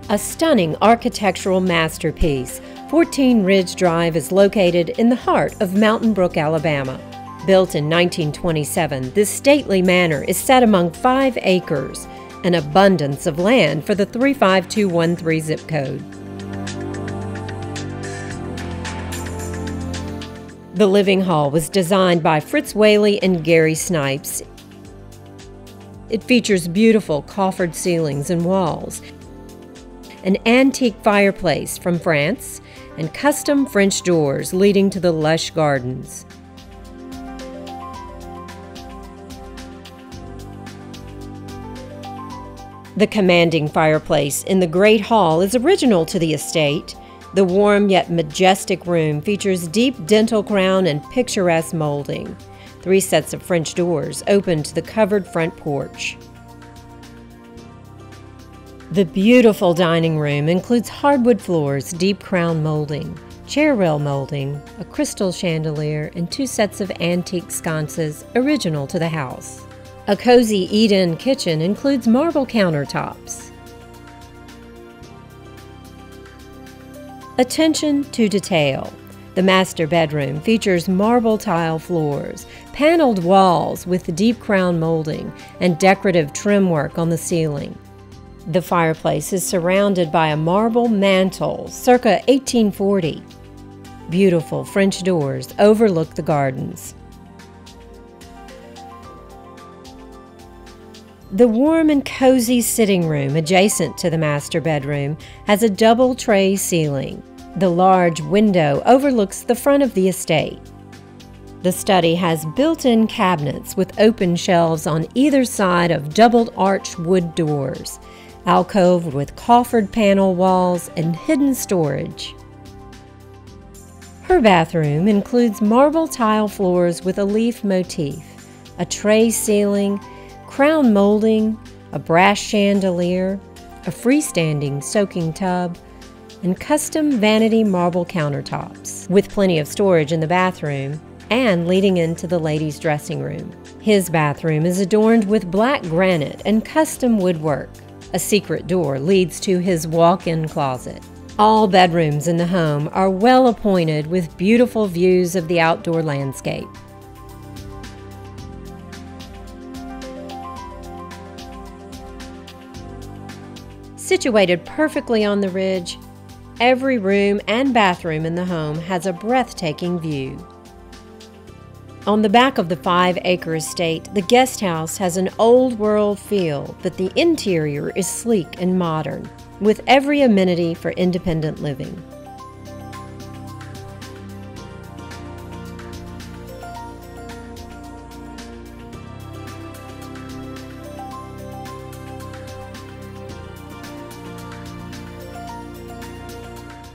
A stunning architectural masterpiece, 14 Ridge Drive is located in the heart of Mountain Brook, Alabama. Built in 1927, this stately manor is set among 5 acres, an abundance of land for the 35213 zip code. The living hall was designed by Fritz Whaley and Gary Snipes. It features beautiful coffered ceilings and walls, an antique fireplace from France, and custom French doors leading to the lush gardens. The commanding fireplace in the Great Hall is original to the estate. The warm yet majestic room features deep dentil crown and picturesque molding. 3 sets of French doors open to the covered front porch. The beautiful dining room includes hardwood floors, deep crown molding, chair rail molding, a crystal chandelier, and 2 sets of antique sconces original to the house. A cozy eat-in kitchen includes marble countertops. Attention to detail. The master bedroom features marble tile floors, paneled walls with deep crown molding, and decorative trim work on the ceiling. The fireplace is surrounded by a marble mantel circa 1840. Beautiful French doors overlook the gardens. The warm and cozy sitting room adjacent to the master bedroom has a double tray ceiling. The large window overlooks the front of the estate. The study has built-in cabinets with open shelves on either side of doubled arched wood doors, alcoved with coffered panel walls and hidden storage. Her bathroom includes marble tile floors with a leaf motif, a tray ceiling, crown molding, a brass chandelier, a freestanding soaking tub, and custom vanity marble countertops, with plenty of storage in the bathroom and leading into the ladies' dressing room. His bathroom is adorned with black granite and custom woodwork. A secret door leads to his walk-in closet. All bedrooms in the home are well appointed with beautiful views of the outdoor landscape. Situated perfectly on the ridge, every room and bathroom in the home has a breathtaking view. On the back of the 5-acre estate, the guest house has an old-world feel, but the interior is sleek and modern, with every amenity for independent living.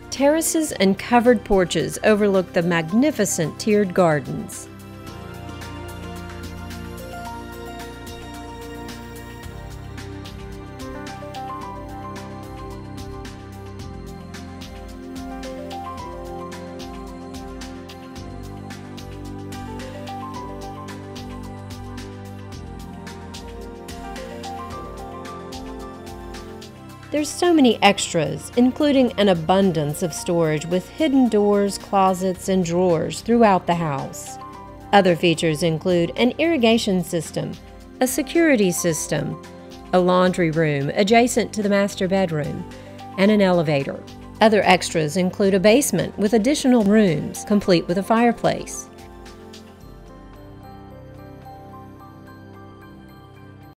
Terraces and covered porches overlook the magnificent tiered gardens. There's so many extras, including an abundance of storage with hidden doors, closets, and drawers throughout the house. Other features include an irrigation system, a security system, a laundry room adjacent to the master bedroom, and an elevator. Other extras include a basement with additional rooms, complete with a fireplace.